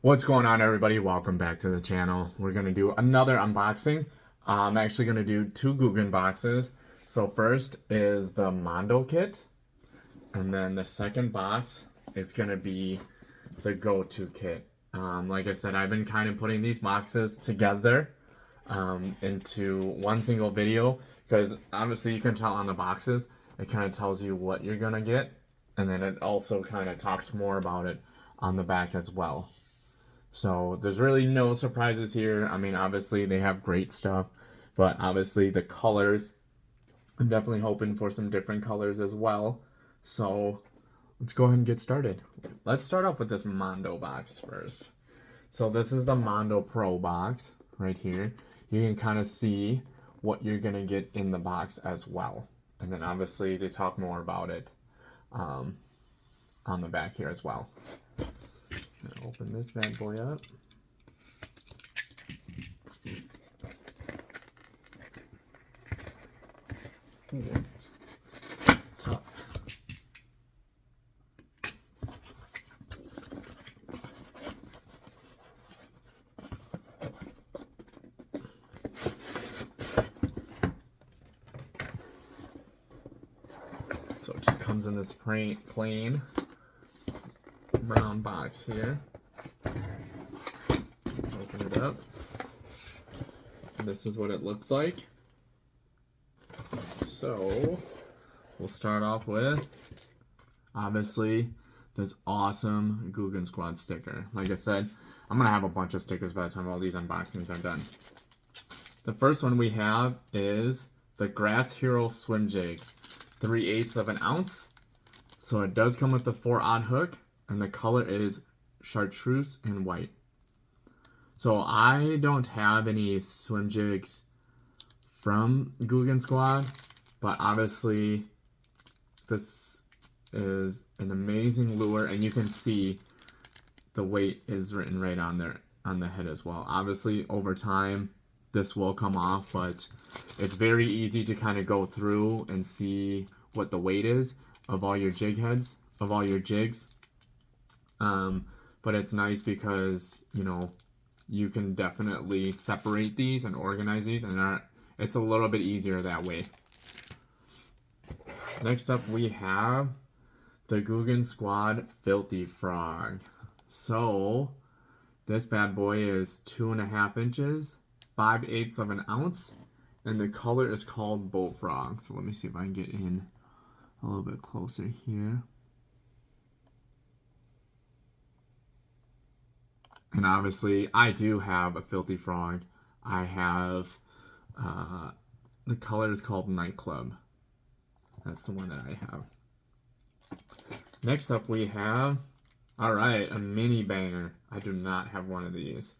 What's going on, everybody? Welcome back to the channel. We're going to do another unboxing. I'm actually going to do two Googan boxes. So first is the Mondo kit, and then the second box is going to be the go-to kit. Like I said, I've been kind of putting these boxes together into one single video because obviously you can tell on the boxes, it kind of tells you what you're going to get, and then it also kind of talks more about it on the back as well. So there's really no surprises here. I mean, obviously they have great stuff, but obviously the colors, I'm definitely hoping for some different colors as well. So let's go ahead and get started. Let's start off with this Mondo box first. So this is the Mondo Pro box right here. You can kind of see what you're gonna get in the box as well. And then obviously they talk more about it on the back here as well. Open this bad boy up. Ooh, it's tough. So it just comes in this plain brown box here. Open it up. And this is what it looks like. So we'll start off with obviously this awesome Googan Squad sticker. Like I said, I'm gonna have a bunch of stickers by the time all these unboxings are done. The first one we have is the Grass Hero Swim Jig, 3/8 of an ounce. So it does come with the 4/0 hook, and the color is chartreuse and white. So I don't have any swim jigs from Googan Squad, but obviously this is an amazing lure, and you can see the weight is written right on there on the head as well. Obviously over time this will come off, but it's very easy to kind of go through and see what the weight is of all your jig heads, of all your jigs. But it's nice because, you know, you can definitely separate these and organize these, and it's a little bit easier that way. Next up we have the Googan Squad Filthy Frog. So this bad boy is 2.5 inches, 5/8 of an ounce, and the color is called Bullfrog. So let me see if I can get in a little bit closer here. And obviously I do have a Filthy Frog. I have the color is called Nightclub. That's the one that I have. Next up we have, alright, a mini banger. I do not have one of these.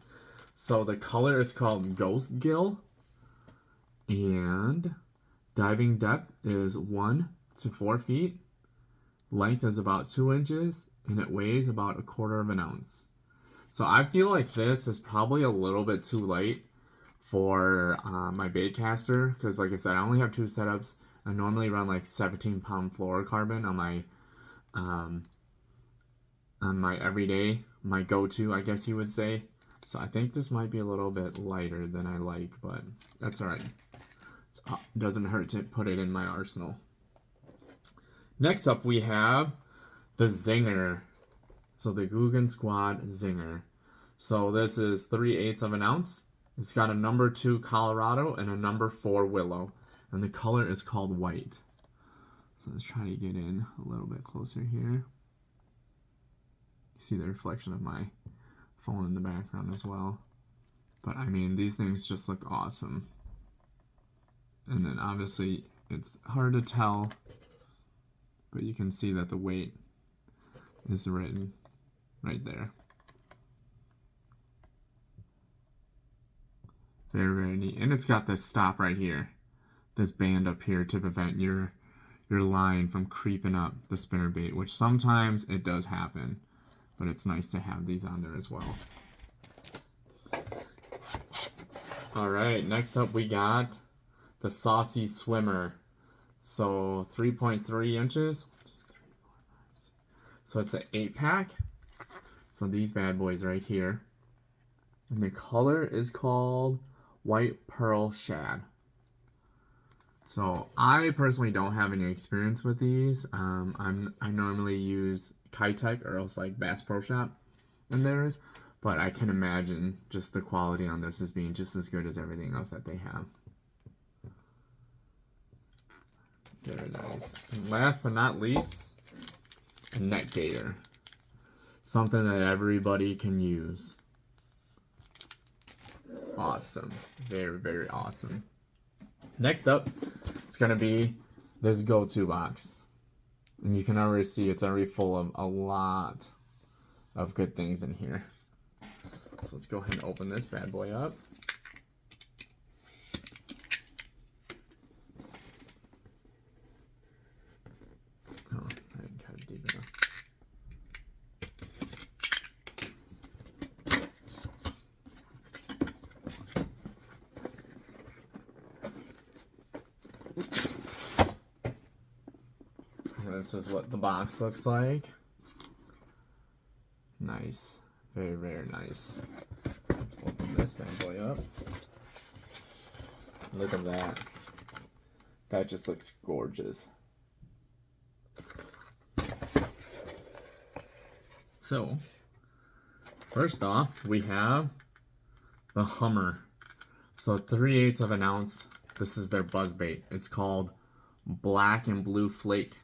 So the color is called Ghost Gill, and diving depth is 1 to 4 feet. Length is about 2 inches, and it weighs about 1/4 of an ounce. So I feel like this is probably a little bit too light for my bait caster, because like I said, I only have 2 setups. I normally run like 17-pound fluorocarbon on my everyday, my go-to, I guess you would say. So I think this might be a little bit lighter than I like, but that's alright. It doesn't hurt to put it in my arsenal. Next up we have the Zinger. So the Googan Squad Zinger. So this is 3/8 of an ounce. It's got a number 2 Colorado and a number 4 Willow. And the color is called white. So let's try to get in a little bit closer here. You see the reflection of my phone in the background as well. But I mean, these things just look awesome. And then obviously it's hard to tell, but you can see that the weight is written right there. Very, very neat. And it's got this stop right here, this band up here to prevent your line from creeping up the spinnerbait, which sometimes it does happen, but it's nice to have these on there as well. All right, next up we got the Saucy Swimmer. So 3.3 inches. So it's an 8-pack. So these bad boys right here. And the color is called White Pearl Shad. So I personally don't have any experience with these. I normally use Kitech or else like Bass Pro Shop in theirs, but I can imagine just the quality on this as being just as good as everything else that they have. Very nice. And last but not least, a net gator. Something that everybody can use. Awesome. Very, very awesome. Next up, it's going to be this go-to box. And you can already see it's already full of a lot of good things in here. So let's go ahead and open this bad boy up. Oh, I didn't cut it deep enough. This is what the box looks like. Nice. Very, very nice. Let's open this bad boy up. Look at that. That just looks gorgeous. So, first off, we have the Hummer. So 3/8 of an ounce. This is their buzzbait. It's called Black and Blue Flake.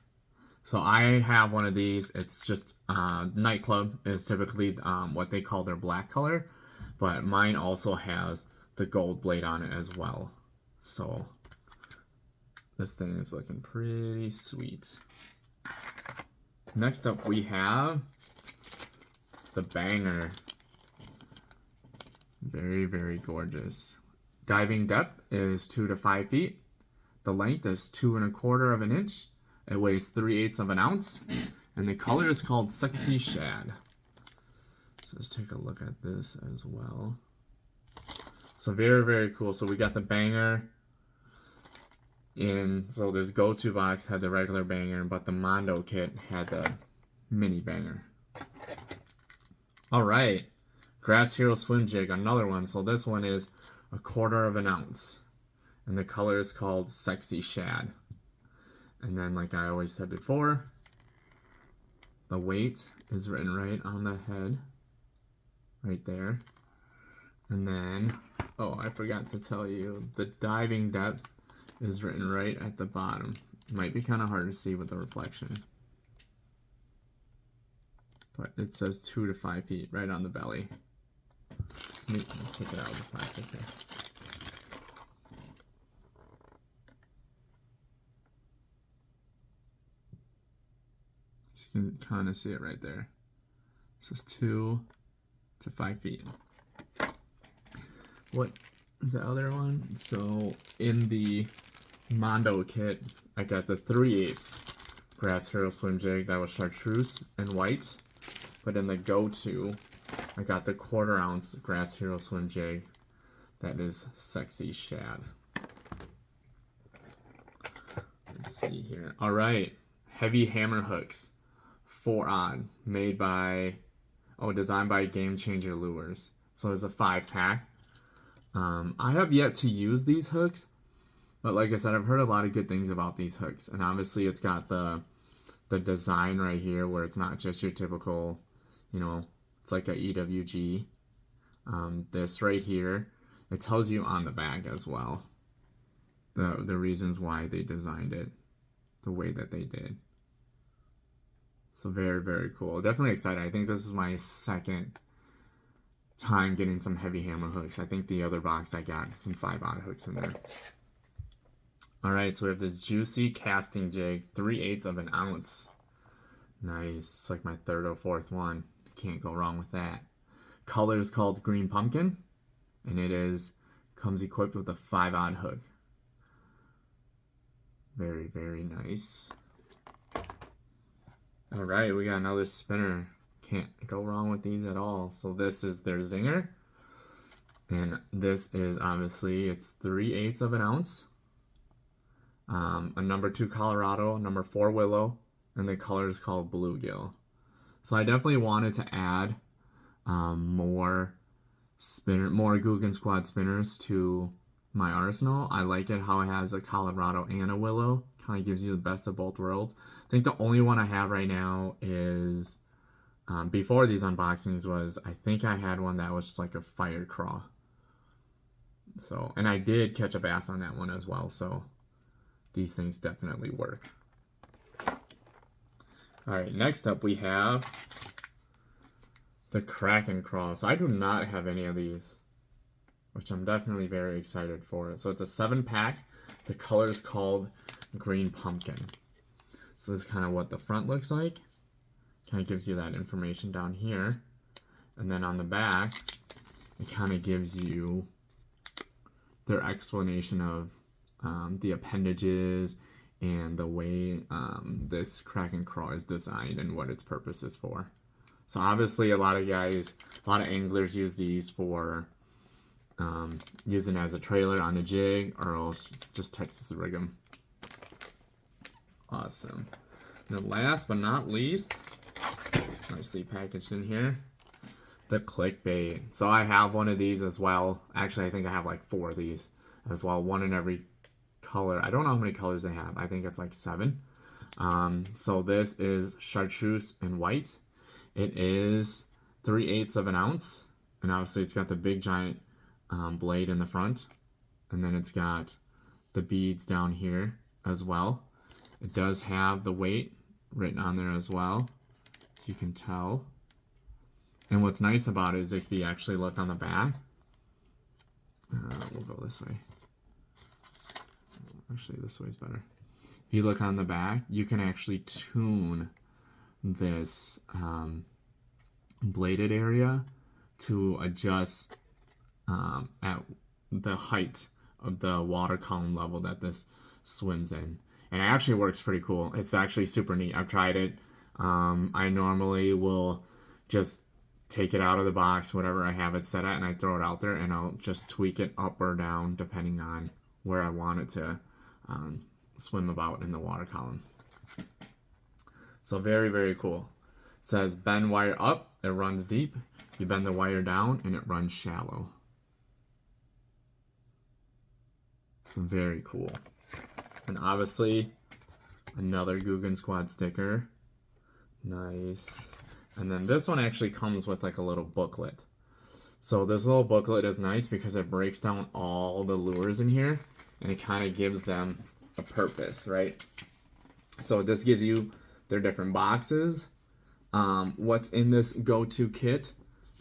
So I have one of these. It's just nightclub is typically what they call their black color, but mine also has the gold blade on it as well. So this thing is looking pretty sweet. Next up we have the Banger. Very, very gorgeous. Diving depth is 2 to 5 feet. The length is 2 1/4 of an inch. It weighs 3/8 of an ounce, and the color is called Sexy Shad. So let's take a look at this as well. So very, very cool. So we got the Banger in. So this go-to box had the regular Banger, but the Mondo kit had the mini Banger. All right, Grass Hero Swim Jig, another one. So this one is 1/4 of an ounce, and the color is called Sexy Shad. And then, like I always said before, the weight is written right on the head, right there. And then, oh, I forgot to tell you, the diving depth is written right at the bottom. It might be kind of hard to see with the reflection, but it says 2 to 5 feet right on the belly. Let me take it out of the plastic here. You can kind of see it right there. It says 2 to 5 feet. What is the other one? So in the Mondo kit, I got the 3/8 Grass Hero Swim Jig that was chartreuse and white. But in the go-to, I got the 1/4 ounce Grass Hero Swim Jig that is Sexy Shad. Let's see here. All right, heavy hammer hooks. 4-odd, made by, designed by Game Changer Lures. So it's a 5-pack. I have yet to use these hooks, but like I said, I've heard a lot of good things about these hooks. And obviously it's got the design right here where it's not just your typical, it's like a EWG. This right here, it tells you on the back as well the reasons why they designed it the way that they did. So very, very cool. Definitely excited. I think this is my second time getting some heavy hammer hooks. I think the other box I got some 5-odd hooks in there. All right, so we have this Juicy Casting Jig, 3/8 of an ounce. Nice. It's like my 3rd or 4th one. Can't go wrong with that. Color is called Green Pumpkin, and it comes equipped with a 5-odd hook. Very, very nice. All right, we got another spinner. Can't go wrong with these at all. So this is their Zinger. And this is obviously, it's 3/8 of an ounce. A number 2 Colorado, number 4 Willow, and the color is called Bluegill. So I definitely wanted to add more Googan Squad spinners to my arsenal. I like it how it has a Colorado and a Willow. Kind of gives you the best of both worlds. I think the only one I have right now is before these unboxings was, I think I had one that was just like a fire craw. So, and I did catch a bass on that one as well. So these things definitely work. All right, next up we have the Kraken Craw. So I do not have any of these, which I'm definitely very excited for. So it's a 7-pack. The color is called Green Pumpkin. So this is kind of what the front looks like. Kind of gives you that information down here. And then on the back, it kind of gives you their explanation of the appendages and the way this Kraken Craw is designed and what its purpose is for. So obviously a lot of anglers use these for using as a trailer on a jig, or else just Texas rig them. Awesome. And then last but not least, nicely packaged in here, the clickbait. So I have one of these as well. Actually, I think I have like 4 of these as well, one in every color. I don't know how many colors they have. I think it's like 7. So this is chartreuse and white. It is 3/8 of an ounce, and obviously it's got the big giant blade in the front, and then it's got the beads down here as well. It does have the weight written on there as well, you can tell. And what's nice about it is if you actually look on the back, we'll go this way. Actually, this way is better. If you look on the back, you can actually tune this bladed area to adjust at the height of the water column level that this swims in. And it actually works pretty cool. It's actually super neat. I've tried it. I normally will just take it out of the box, whatever I have it set at, and I throw it out there, and I'll just tweak it up or down depending on where I want it to swim about in the water column. So very, very cool. It says bend wire up, it runs deep. You bend the wire down and it runs shallow. So very cool. And obviously another Googan Squad sticker. Nice. And then this one actually comes with like a little booklet. So this little booklet is nice because it breaks down all the lures in here and it kind of gives them a purpose, right? So this gives you their different boxes, what's in this go-to kit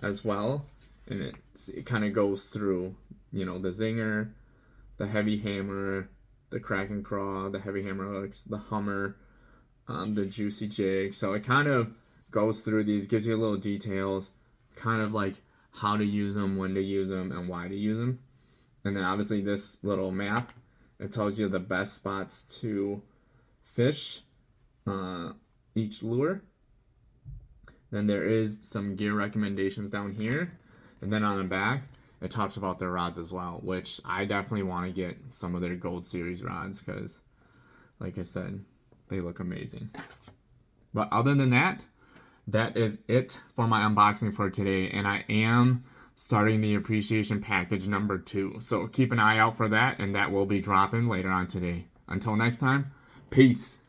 as well, and it kind of goes through, you know, the zinger, the heavy hammer, the Kraken Craw, the heavy hammer hooks, the Hummer, the juicy jig. So it kind of goes through these, gives you a little details, kind of like how to use them, when to use them, and why to use them. And then obviously this little map, it tells you the best spots to fish each lure. Then there is some gear recommendations down here. And then on the back, it talks about their rods as well, which I definitely want to get some of their Gold Series rods because, like I said, they look amazing. But other than that, that is it for my unboxing for today. And I am starting the appreciation package number 2. So keep an eye out for that, and that will be dropping later on today. Until next time, peace.